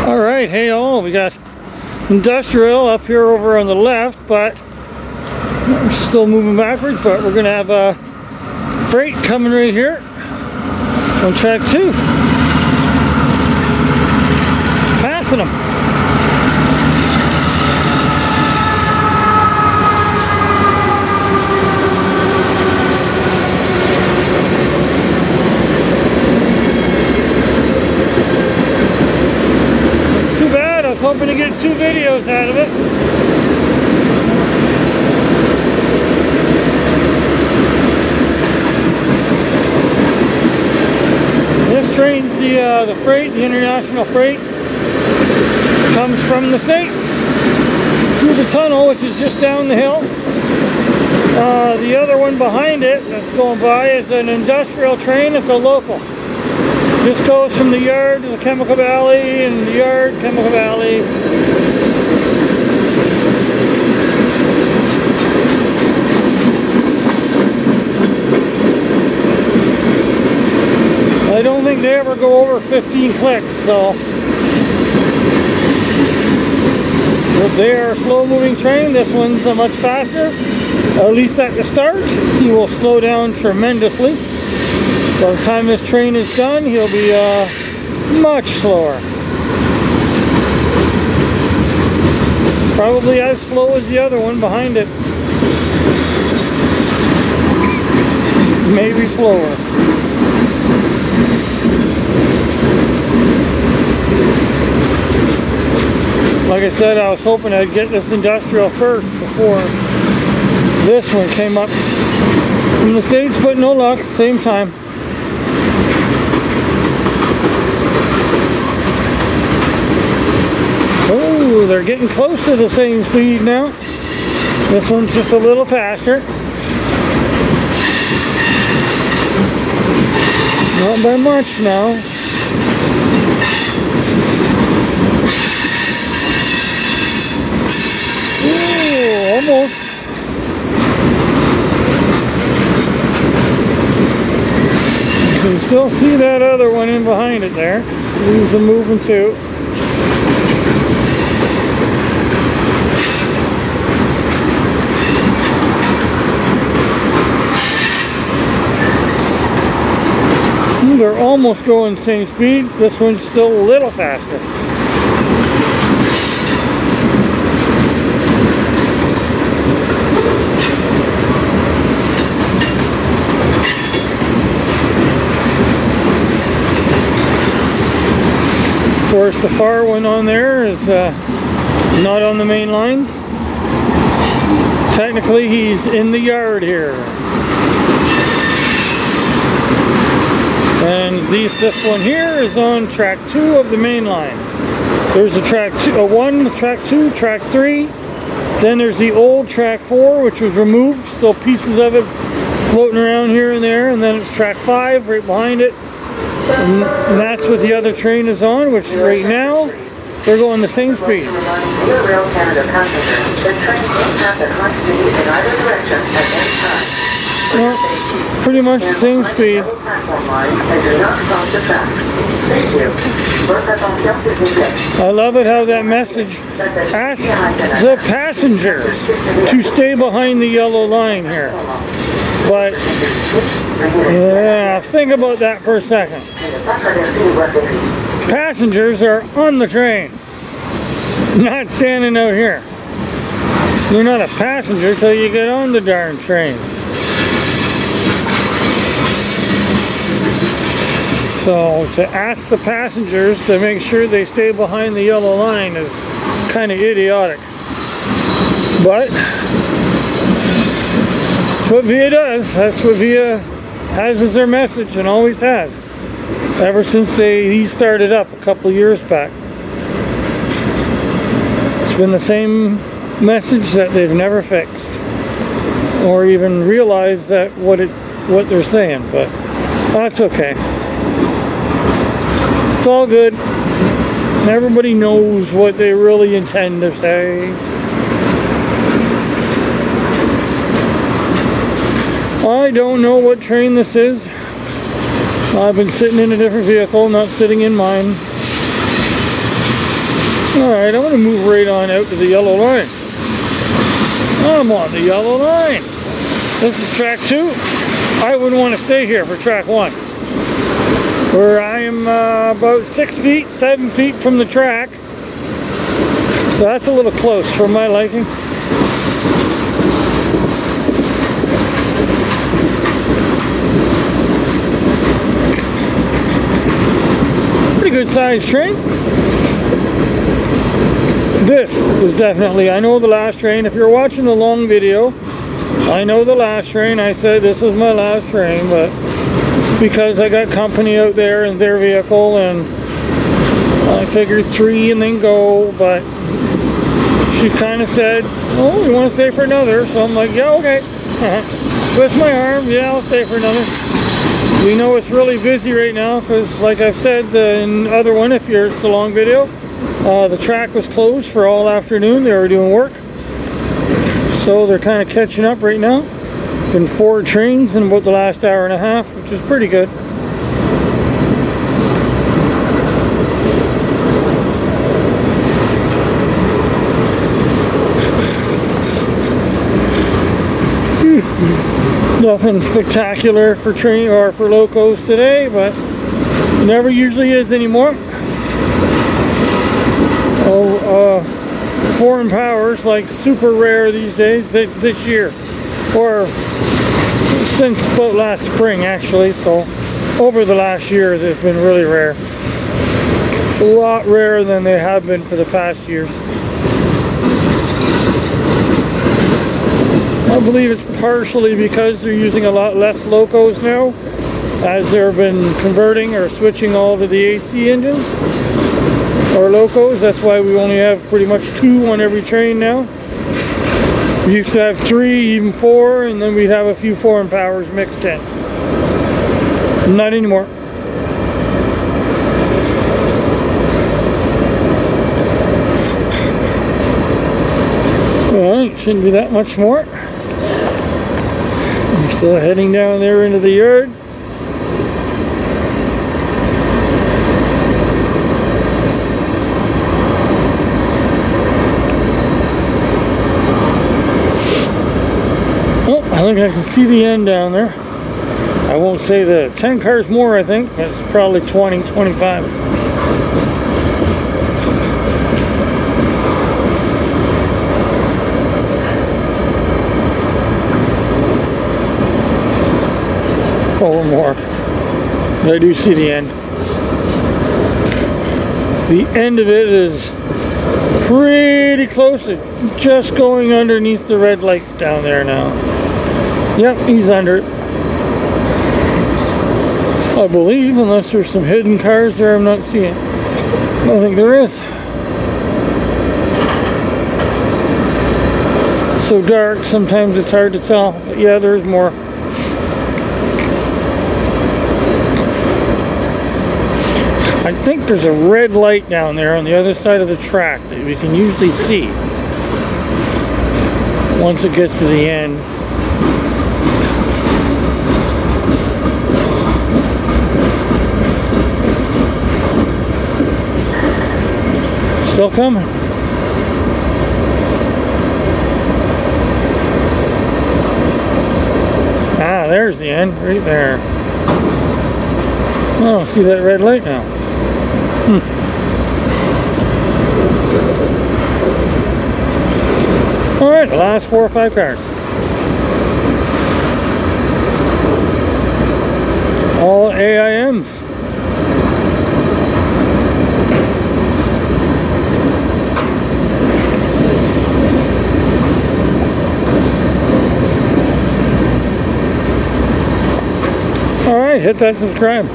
Alright, hey all, we got industrial up here over on the left, but we're still moving backwards, but we're going to have a freight coming right here on track 2. Passing them. Hoping to get 2 videos out of it. This train's the freight, the international freight, comes from the States through the tunnel, which is just down the hill. The other one behind it that's going by is an industrial train. It's a local. This goes from the yard to the Chemical Valley, and the yard, Chemical Valley. I don't think they ever go over 15 clicks, so they are a slow-moving train. This one's much faster, at least at the start. He will slow down tremendously. By the time this train is done, he'll be much slower. Probably as slow as the other one behind it. Maybe slower. Like I said, I was hoping I'd get this industrial first before this one came up from the States, but no luck, same time. Oh, they're getting close to the same speed now. This one's just a little faster. Not by much now. Ooh, almost. You can still see that other one in behind it there. He's moving too. They're almost going the same speed. This one's still a little faster. Of course, the far one on there is not on the main lines. Technically, he's in the yard here. And this one here is on track 2 of the main line. There's a track 1, track 2, track 3. Then there's the old track 4, which was removed, so pieces of it floating around here and there. And then it's track 5 right behind it. And that's what the other train is on, which right now they're going the same speed. Rail Canada passengers, the train will pass at high speed in either direction at any time. Well, pretty much the same speed. I love it how that message asks the passengers to stay behind the yellow line here. But yeah, think about that for a second. Passengers are on the train, not standing out here. You're not a passenger till you get on the darn train. So to ask the passengers to make sure they stay behind the yellow line is kind of idiotic. But that's what VIA does. That's what VIA has as their message and always has. Ever since he started up a couple of years back. It's been the same message that they've never fixed. Or even realized that what they're saying, but that's okay. It's all good. Everybody knows what they really intend to say. I don't know what train this is. I've been sitting in a different vehicle, not sitting in mine. Alright, I'm going to move right on out to the yellow line. I'm on the yellow line. This is track 2. I wouldn't want to stay here for track 1. Where I am about 6 feet, 7 feet from the track. So that's a little close for my liking. Pretty good sized train. This is definitely, I know the last train. If you're watching the long video, I know the last train. I said this was my last train, but because I got company out there in their vehicle, and I figured 3 and then go, but she kind of said, oh, you want to stay for another? So I'm like, yeah, okay. Twist my arm, yeah, I'll stay for another. We know it's really busy right now because, like I've said in the other one, if it's a long video, the track was closed for all afternoon. They were doing work. So they're kind of catching up right now. Been 4 trains in about the last hour and a half, which is pretty good. Nothing spectacular for train or for locos today, but it never usually is anymore. Foreign powers, like, super rare these days, this year, or since about last spring actually. So over the last year they've been really rare, a lot rarer than they have been for the past years. I believe it's partially because they're using a lot less locos now, as they've been converting or switching all to the AC engines or locos. That's why we only have pretty much 2 on every train now. We used to have 3, even 4, and then we'd have a few foreign powers mixed in. Not anymore. Alright, shouldn't be that much more. We're still heading down there into the yard. I think I can see the end down there. I won't say the 10 cars more, I think. That's probably 20, 25. Or more. But I do see the end. The end of it is pretty close to just going underneath the red lights down there now. Yep, he's under it. I believe, unless there's some hidden cars there I'm not seeing. I don't think there is. It's so dark, sometimes it's hard to tell. But yeah, there's more. I think there's a red light down there on the other side of the track that we can usually see once it gets to the end. Still coming. Ah, there's the end, right there. Oh, see that red light now. Alright, the last 4 or 5 cars. All AIMs. Alright, hit that subscribe.